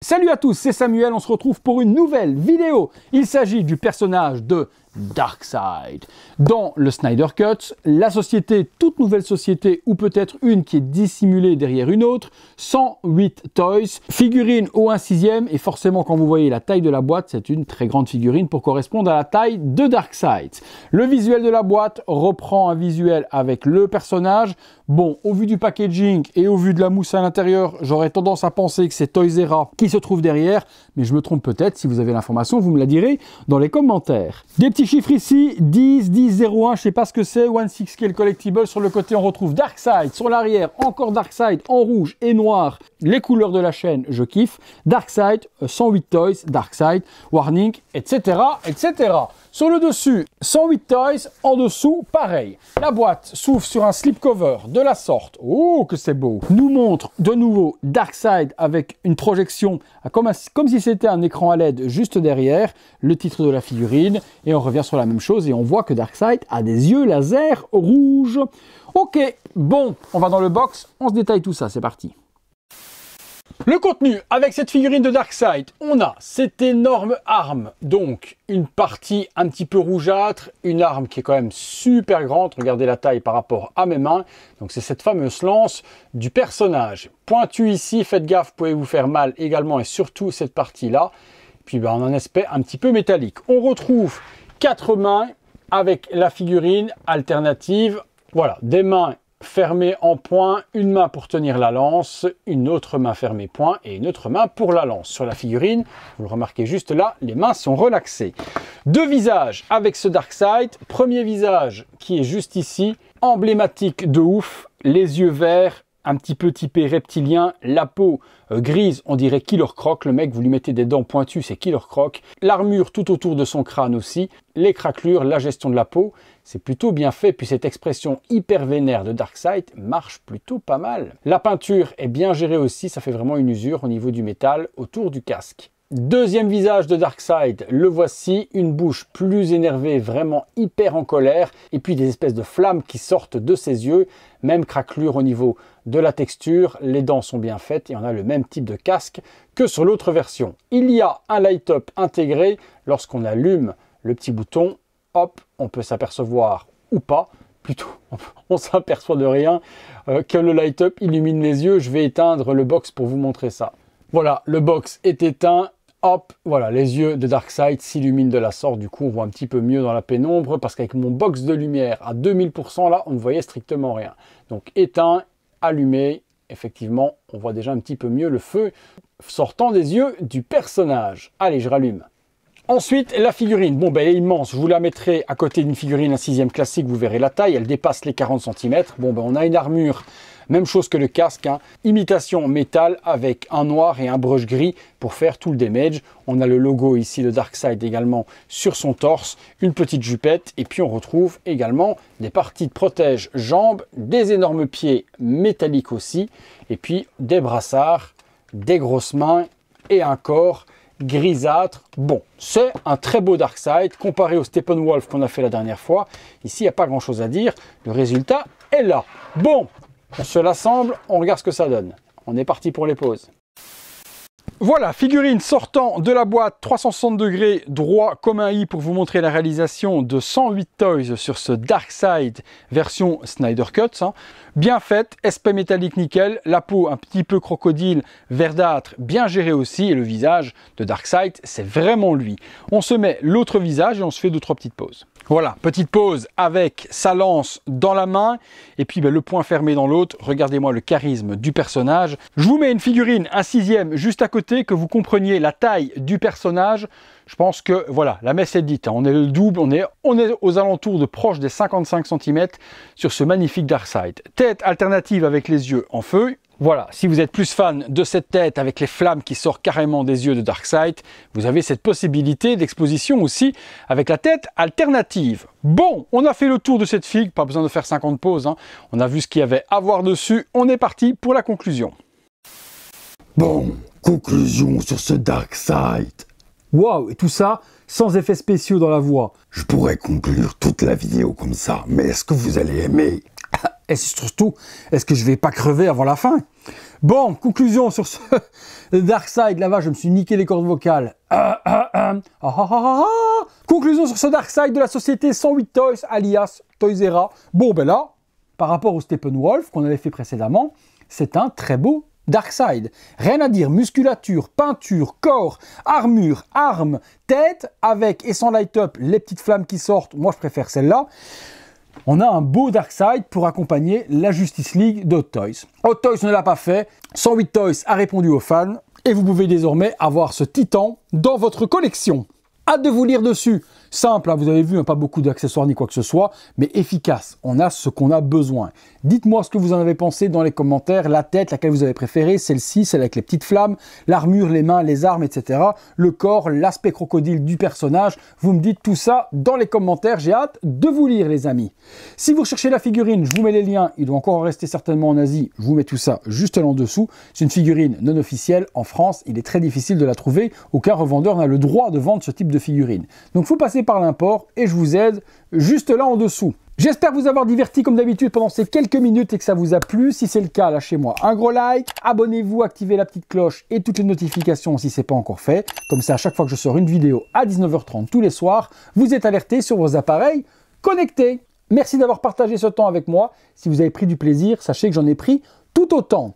Salut à tous, c'est Samuel, on se retrouve pour une nouvelle vidéo. Il s'agit du personnage de Darkseid. Dans le Snyder Cut, la société, toute nouvelle société, ou peut-être une qui est dissimulée derrière une autre, 108 Toys, figurine au 1/6, et forcément quand vous voyez la taille de la boîte, c'est une très grande figurine pour correspondre à la taille de Darkseid. Le visuel de la boîte reprend un visuel avec le personnage. Bon, au vu du packaging et au vu de la mousse à l'intérieur, j'aurais tendance à penser que c'est Toys R Us qui se trouve derrière, mais je me trompe peut-être. Si vous avez l'information, vous me la direz dans les commentaires. Des petits chiffres ici, 10, 10, 01, je sais pas ce que c'est, 16 scale collectible. Sur le côté, on retrouve Darkseid. Sur l'arrière, encore Darkseid en rouge et noir. Les couleurs de la chaîne, je kiffe. Darkseid, 108 Toys, Darkseid, Warning, etc., etc. Sur le dessus, 108 Toys, en dessous, pareil. La boîte s'ouvre sur un slipcover de la sorte. Oh, que c'est beau! Nous montre de nouveau Darkseid avec une projection comme si c'était un écran à LED juste derrière, le titre de la figurine, et on revient sur la même chose et on voit que Darkseid a des yeux laser rouges. Ok, bon, on va dans le box, on se détaille tout ça, c'est parti. Le contenu, avec cette figurine de Darkseid, on a cette énorme arme, donc une partie un petit peu rougeâtre, une arme qui est quand même super grande, regardez la taille par rapport à mes mains, donc c'est cette fameuse lance du personnage. Pointu ici, faites gaffe, vous pouvez vous faire mal également, et surtout cette partie-là, puis on a un aspect un petit peu métallique. On retrouve 4 mains avec la figurine alternative, voilà, des mains fermée en point, une main pour tenir la lance, une autre main fermée point et une autre main pour la lance. Sur la figurine, vous le remarquez juste là, les mains sont relaxées. Deux visages avec ce Darkseid. Premier visage qui est juste ici, emblématique de ouf, les yeux verts, un petit peu typé reptilien, la peau grise, on dirait Killer Croc, le mec vous lui mettez des dents pointues, c'est Killer Croc, l'armure tout autour de son crâne aussi, les craquelures, la gestion de la peau, c'est plutôt bien fait, puis cette expression hyper vénère de Darkseid marche plutôt pas mal. La peinture est bien gérée aussi, ça fait vraiment une usure au niveau du métal autour du casque. Deuxième visage de Darkseid, le voici, une bouche plus énervée, vraiment hyper en colère, et puis des espèces de flammes qui sortent de ses yeux, même craquelure au niveau de la texture, les dents sont bien faites et on a le même type de casque que sur l'autre version. Il y a un light-up intégré, lorsqu'on allume le petit bouton, hop, on peut s'apercevoir ou pas, plutôt on s'aperçoit de rien, que le light-up illumine les yeux. Je vais éteindre le box pour vous montrer ça. Voilà, le box est éteint. Hop, voilà, les yeux de Darkseid s'illuminent de la sorte, du coup on voit un petit peu mieux dans la pénombre, parce qu'avec mon box de lumière à 2000%, là, on ne voyait strictement rien. Donc éteint, allumé, effectivement, on voit déjà un petit peu mieux le feu sortant des yeux du personnage. Allez, je rallume. Ensuite, la figurine, bon ben elle est immense, je vous la mettrai à côté d'une figurine, un 6e classique, vous verrez la taille, elle dépasse les 40 cm. Bon ben on a une armure, même chose que le casque, hein. Imitation métal avec un noir et un brush gris pour faire tout le damage. On a le logo ici de Darkseid également sur son torse, une petite jupette, et puis on retrouve également des parties de protège jambes, des énormes pieds métalliques aussi, et puis des brassards, des grosses mains et un corps grisâtre. Bon, c'est un très beau Darkseid comparé au Steppenwolf qu'on a fait la dernière fois. Ici, il n'y a pas grand chose à dire. Le résultat est là. Bon, on se l'assemble, on regarde ce que ça donne. On est parti pour les pauses. Voilà, figurine sortant de la boîte 360 degrés droit comme un i pour vous montrer la réalisation de 108 Toys sur ce Darkseid version Snyder Cut. Hein. Bien faite, aspect métallique nickel, la peau un petit peu crocodile, verdâtre, bien géré aussi, et le visage de Darkseid, c'est vraiment lui. On se met l'autre visage et on se fait 2-3 petites pauses. Voilà, petite pause avec sa lance dans la main et puis le poing fermé dans l'autre. Regardez-moi le charisme du personnage. Je vous mets une figurine, un 6e juste à côté, que vous compreniez la taille du personnage. Je pense que voilà, la messe est dite. On est le double, on est aux alentours de proche des 55 cm sur ce magnifique Darkseid. Tête alternative avec les yeux en feu. Voilà, si vous êtes plus fan de cette tête avec les flammes qui sortent carrément des yeux de Darkseid, vous avez cette possibilité d'exposition aussi avec la tête alternative. Bon, on a fait le tour de cette figue, pas besoin de faire 50 pauses, hein. On a vu ce qu'il y avait à voir dessus, on est parti pour la conclusion. Bon, conclusion sur ce Darkseid. Waouh, et tout ça sans effets spéciaux dans la voix. Je pourrais conclure toute la vidéo comme ça, mais est-ce que vous allez aimer? Et surtout, est-ce que je vais pas crever avant la fin? Bon, conclusion sur ce Darkseid. Là-bas, je me suis niqué les cordes vocales. Conclusion sur ce Darkseid de la société 108 Toys, alias Toysera. Bon, ben là, par rapport au Steppenwolf qu'on avait fait précédemment, c'est un très beau Darkseid. Rien à dire, musculature, peinture, corps, armure, armes, tête, avec et sans light-up, les petites flammes qui sortent. Moi, je préfère celle-là. On a un beau Darkseid pour accompagner la Justice League de Hot Toys. Hot Toys ne l'a pas fait, 108 Toys a répondu aux fans, et vous pouvez désormais avoir ce titan dans votre collection. Hâte de vous lire dessus. Simple, hein, vous avez vu, hein, pas beaucoup d'accessoires ni quoi que ce soit, mais efficace. On a ce qu'on a besoin. Dites-moi ce que vous en avez pensé dans les commentaires. La tête, laquelle vous avez préférée, celle-ci, celle avec les petites flammes, l'armure, les mains, les armes, etc. Le corps, l'aspect crocodile du personnage. Vous me dites tout ça dans les commentaires. J'ai hâte de vous lire, les amis. Si vous recherchez la figurine, je vous mets les liens. Il doit encore en rester certainement en Asie. Je vous mets tout ça juste là en dessous. C'est une figurine non officielle. En France, il est très difficile de la trouver. Aucun revendeur n'a le droit de vendre ce type de figurine. Donc, il faut passer par l'import et je vous aide juste là en dessous. J'espère vous avoir diverti comme d'habitude pendant ces quelques minutes et que ça vous a plu. Si c'est le cas, lâchez-moi un gros like, abonnez-vous, activez la petite cloche et toutes les notifications si ce n'est pas encore fait. Comme ça, à chaque fois que je sors une vidéo à 19h30 tous les soirs, vous êtes alertés sur vos appareils connectés. Merci d'avoir partagé ce temps avec moi. Si vous avez pris du plaisir, sachez que j'en ai pris tout autant.